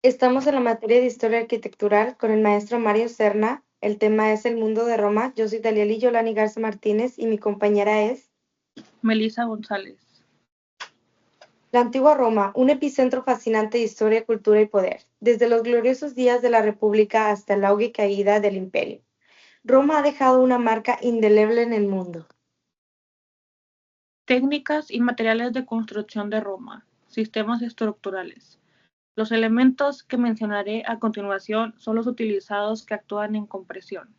Estamos en la materia de Historia Arquitectural con el maestro Mario Serna. El tema es el mundo de Roma. Yo soy Dalieli Yolani Garza Martínez y mi compañera es Melissa González. la antigua Roma, un epicentro fascinante de historia, cultura y poder, desde los gloriosos días de la República hasta el auge y caída del Imperio. Roma ha dejado una marca indeleble en el mundo. Técnicas y materiales de construcción de Roma. Sistemas estructurales. Los elementos que mencionaré a continuación son los utilizados que actúan en compresión.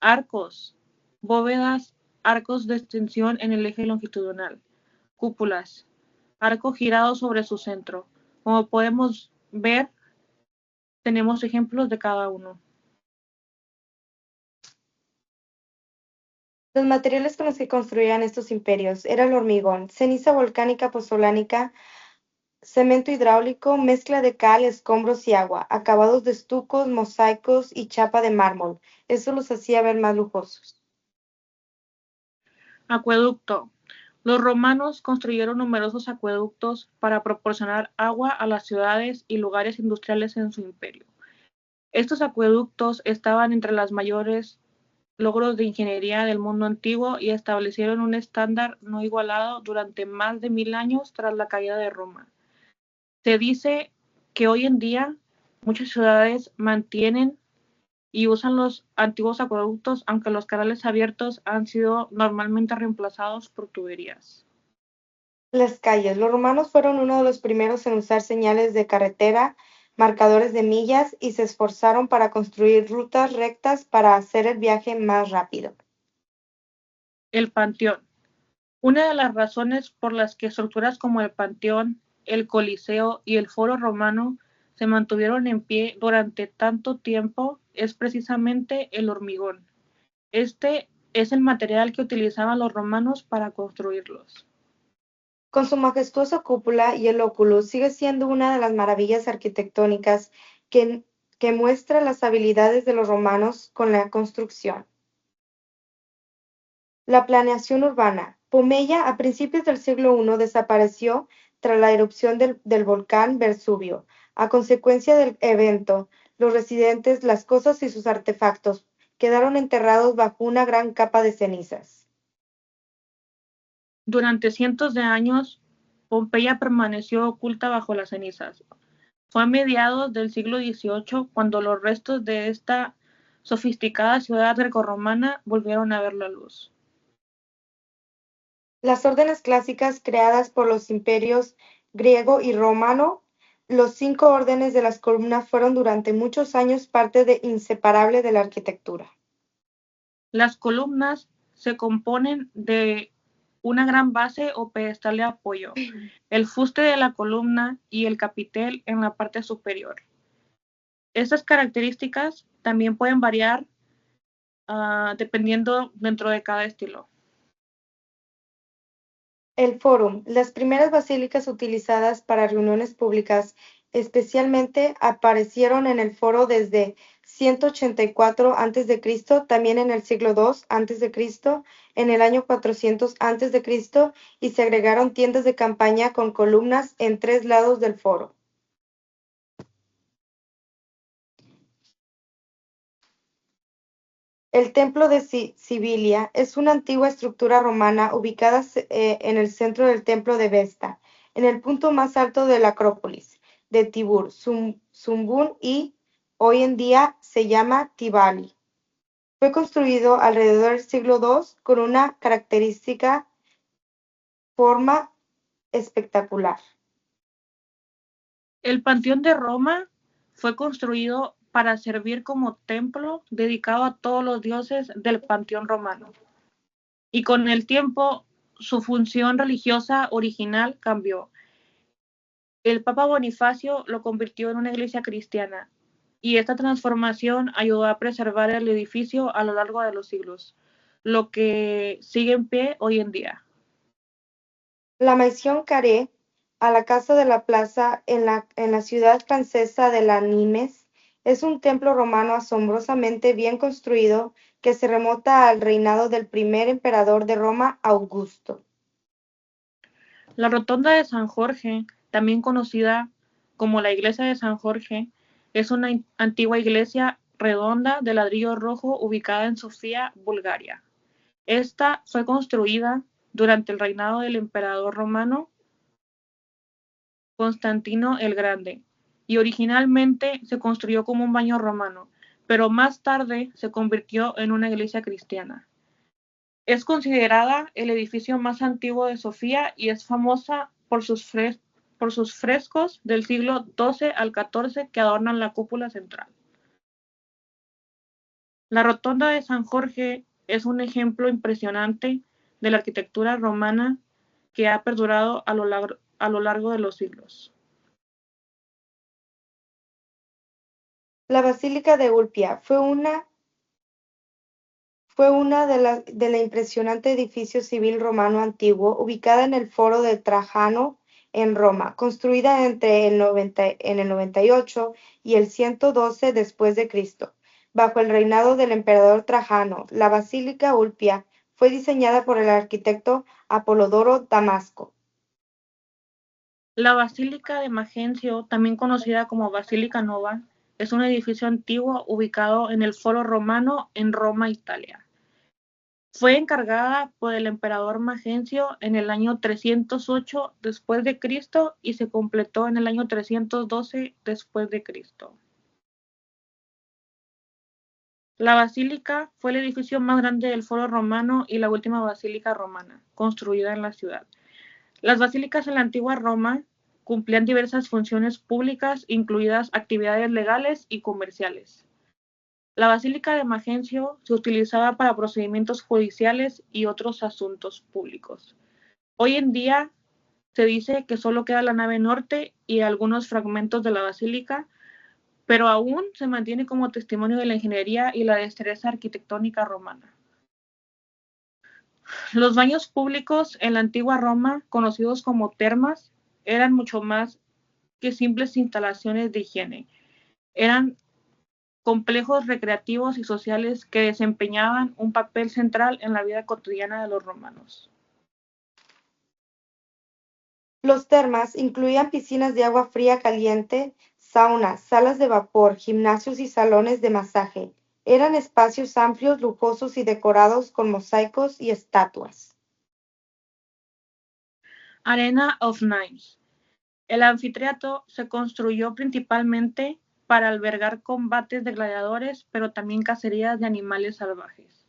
Arcos, bóvedas, arcos de extensión en el eje longitudinal. Cúpulas, arco girado sobre su centro. Como podemos ver, tenemos ejemplos de cada uno. Los materiales con los que construían estos imperios eran el hormigón, ceniza volcánica pozolánica, cemento hidráulico, mezcla de cal, escombros y agua, acabados de estucos, mosaicos y chapa de mármol. Eso los hacía ver más lujosos. Acueducto. Los romanos construyeron numerosos acueductos para proporcionar agua a las ciudades y lugares industriales en su imperio. Estos acueductos estaban entre los mayores logros de ingeniería del mundo antiguo y establecieron un estándar no igualado durante más de 1000 años tras la caída de Roma. Se dice que hoy en día muchas ciudades mantienen y usan los antiguos acueductos, aunque los canales abiertos han sido normalmente reemplazados por tuberías. Las calles. Los romanos fueron uno de los primeros en usar señales de carretera, marcadores de millas y se esforzaron para construir rutas rectas para hacer el viaje más rápido. El Panteón. Una de las razones por las que estructuras como el Panteón, el Coliseo y el Foro Romano se mantuvieron en pie durante tanto tiempo es precisamente el hormigón. Este es el material que utilizaban los romanos para construirlos. Con su majestuosa cúpula y el óculo, sigue siendo una de las maravillas arquitectónicas que muestra las habilidades de los romanos con la construcción. La planeación urbana. Pompeya a principios del siglo I desapareció tras la erupción del volcán Vesubio. A consecuencia del evento, los residentes, las cosas y sus artefactos quedaron enterrados bajo una gran capa de cenizas. Durante cientos de años, Pompeya permaneció oculta bajo las cenizas. Fue a mediados del siglo XVIII cuando los restos de esta sofisticada ciudad grecorromana volvieron a ver la luz. Las órdenes clásicas creadas por los imperios griego y romano, los 5 órdenes de las columnas fueron durante muchos años parte inseparable de la arquitectura. Las columnas se componen de una gran base o pedestal de apoyo, el fuste de la columna y el capitel en la parte superior. Estas características también pueden variar dependiendo dentro de cada estilo. El Fórum. Las primeras basílicas utilizadas para reuniones públicas especialmente aparecieron en el Foro desde 184 a.C., también en el siglo II a.C., en el año 400 a.C., y se agregaron tiendas de campaña con columnas en 3 lados del foro. El Templo de Sibilia es una antigua estructura romana ubicada en el centro del Templo de Vesta, en el punto más alto de la Acrópolis de Tibur, Zumbun y hoy en día se llama Tibali. Fue construido alrededor del siglo II con una característica forma espectacular. El Panteón de Roma fue construido para servir como templo dedicado a todos los dioses del panteón romano. Y con el tiempo, su función religiosa original cambió. El Papa Bonifacio lo convirtió en una iglesia cristiana, y esta transformación ayudó a preservar el edificio a lo largo de los siglos, lo que sigue en pie hoy en día. La Maison Carré, a la casa de la plaza en la ciudad francesa de la Nimes, es un templo romano asombrosamente bien construido que se remota al reinado del primer emperador de Roma, Augusto. La Rotonda de San Jorge, también conocida como la iglesia de San Jorge, es una antigua iglesia redonda de ladrillo rojo ubicada en Sofía, Bulgaria. Esta fue construida durante el reinado del emperador romano Constantino el Grande, y originalmente se construyó como un baño romano, pero más tarde se convirtió en una iglesia cristiana. Es considerada el edificio más antiguo de Sofía y es famosa por sus frescos del siglo XII al XIV que adornan la cúpula central. La rotonda de San Jorge es un ejemplo impresionante de la arquitectura romana que ha perdurado a lo largo de los siglos. La Basílica de Ulpia fue una de la impresionante edificio civil romano antiguo ubicada en el Foro de Trajano en Roma, construida entre el 98 y el 112 después de Cristo. Bajo el reinado del emperador Trajano, la Basílica Ulpia fue diseñada por el arquitecto Apolodoro Damasco. La Basílica de Magencio, también conocida como Basílica Nova, es un edificio antiguo ubicado en el Foro Romano en Roma, Italia. Fue encargada por el emperador Magencio en el año 308 después de Cristo y se completó en el año 312 después de Cristo. La basílica fue el edificio más grande del Foro Romano y la última basílica romana construida en la ciudad. Las basílicas en la antigua Roma cumplían diversas funciones públicas, incluidas actividades legales y comerciales. La Basílica de Magencio se utilizaba para procedimientos judiciales y otros asuntos públicos. Hoy en día se dice que solo queda la nave norte y algunos fragmentos de la basílica, pero aún se mantiene como testimonio de la ingeniería y la destreza arquitectónica romana. Los baños públicos en la antigua Roma, conocidos como termas, eran mucho más que simples instalaciones de higiene. Eran complejos recreativos y sociales que desempeñaban un papel central en la vida cotidiana de los romanos. Los termas incluían piscinas de agua fría caliente, saunas, salas de vapor, gimnasios y salones de masaje. Eran espacios amplios, lujosos y decorados con mosaicos y estatuas. Arena of Knights. El anfiteatro se construyó principalmente para albergar combates de gladiadores, pero también cacerías de animales salvajes.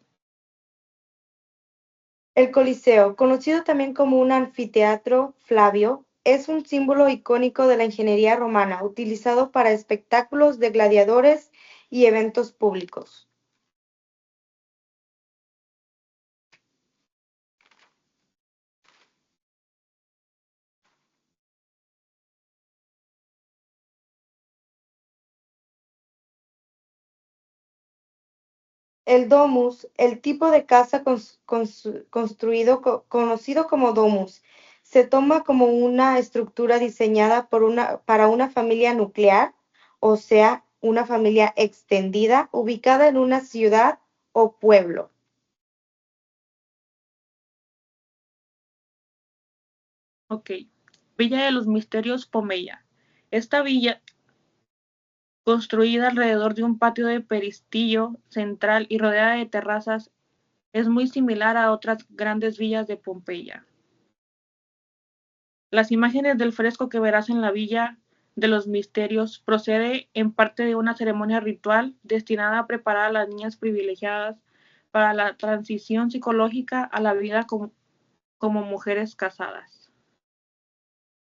El Coliseo, conocido también como un anfiteatro Flavio, es un símbolo icónico de la ingeniería romana, utilizado para espectáculos de gladiadores y eventos públicos. El domus, el tipo de casa construido conocido como domus, se toma como una estructura diseñada para una familia nuclear, o sea, una familia extendida ubicada en una ciudad o pueblo. Ok. Villa de los Misterios Pompeya. Esta villa, construida alrededor de un patio de peristillo central y rodeada de terrazas, es muy similar a otras grandes villas de Pompeya. Las imágenes del fresco que verás en la Villa de los Misterios procede en parte de una ceremonia ritual destinada a preparar a las niñas privilegiadas para la transición psicológica a la vida como mujeres casadas.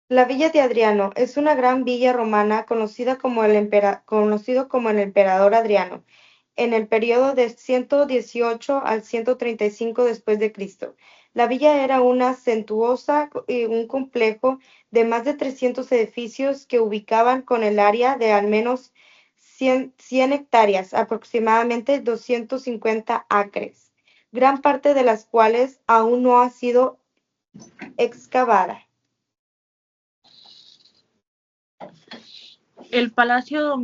La villa de Adriano es una gran villa romana conocido como el emperador Adriano, en el periodo de 118 al 135 después de Cristo. La villa era una suntuosa y un complejo de más de 300 edificios que ubicaban con el área de al menos 100 hectáreas, aproximadamente 250 acres, gran parte de las cuales aún no ha sido excavada. El Palacio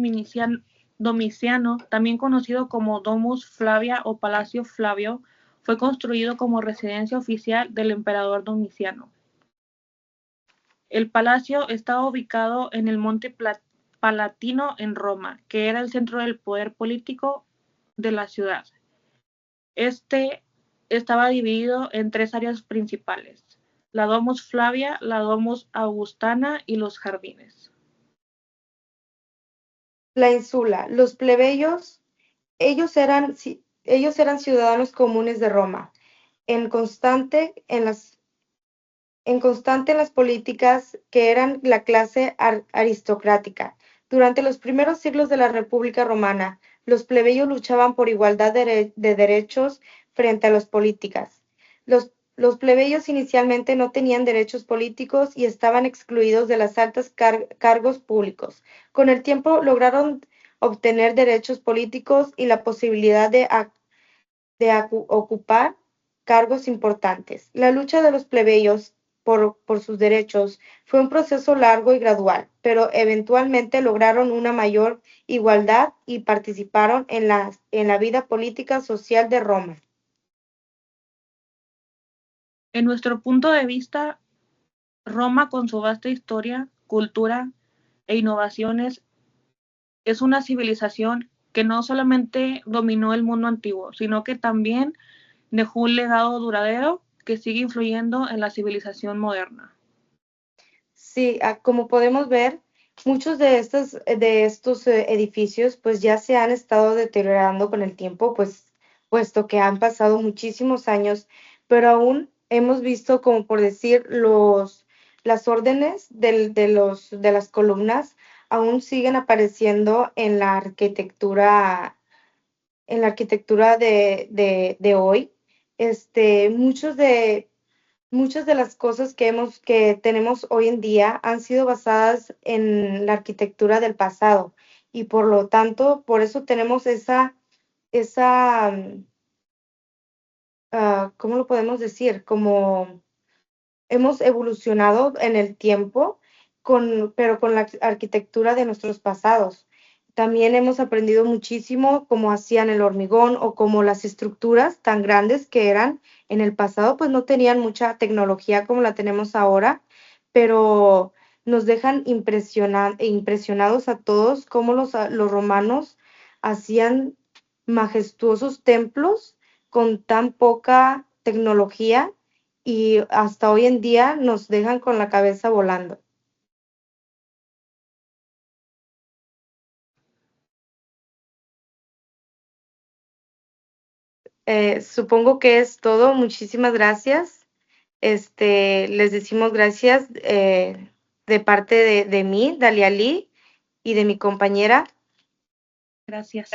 Domiciano, también conocido como Domus Flavia o Palacio Flavio, fue construido como residencia oficial del emperador Domiciano. El palacio estaba ubicado en el Monte Palatino en Roma, que era el centro del poder político de la ciudad. Este estaba dividido en tres áreas principales: la Domus Flavia, la Domus Augustana y los jardines. La insula. Los plebeyos, ellos eran ciudadanos comunes de Roma, en constante en las políticas que eran la clase aristocrática. Durante los primeros siglos de la República Romana, los plebeyos luchaban por igualdad de derechos frente a los políticas. Los plebeyos inicialmente no tenían derechos políticos y estaban excluidos de las altas cargos públicos. Con el tiempo lograron obtener derechos políticos y la posibilidad de ocupar cargos importantes. La lucha de los plebeyos por sus derechos fue un proceso largo y gradual, pero eventualmente lograron una mayor igualdad y participaron en la vida política social de Roma. En nuestro punto de vista, Roma, con su vasta historia, cultura e innovaciones, es una civilización que no solamente dominó el mundo antiguo, sino que también dejó un legado duradero que sigue influyendo en la civilización moderna. Sí, como podemos ver, muchos de estos edificios pues ya se han estado deteriorando con el tiempo, pues puesto que han pasado muchísimos años, pero aún hemos visto, como por decir, las órdenes de las columnas aún siguen apareciendo en la arquitectura de hoy. Muchas de las cosas que tenemos hoy en día han sido basadas en la arquitectura del pasado y por lo tanto, por eso tenemos esa, ¿cómo lo podemos decir? Como hemos evolucionado en el tiempo, pero con la arquitectura de nuestros pasados. También hemos aprendido muchísimo cómo hacían el hormigón o cómo las estructuras tan grandes que eran en el pasado, pues no tenían mucha tecnología como la tenemos ahora, pero nos dejan impresionados a todos cómo los romanos hacían majestuosos templos con tan poca tecnología y hasta hoy en día nos dejan con la cabeza volando. Supongo que es todo. Muchísimas gracias. Les decimos gracias de parte de mí, Dalia Lee, y de mi compañera. Gracias.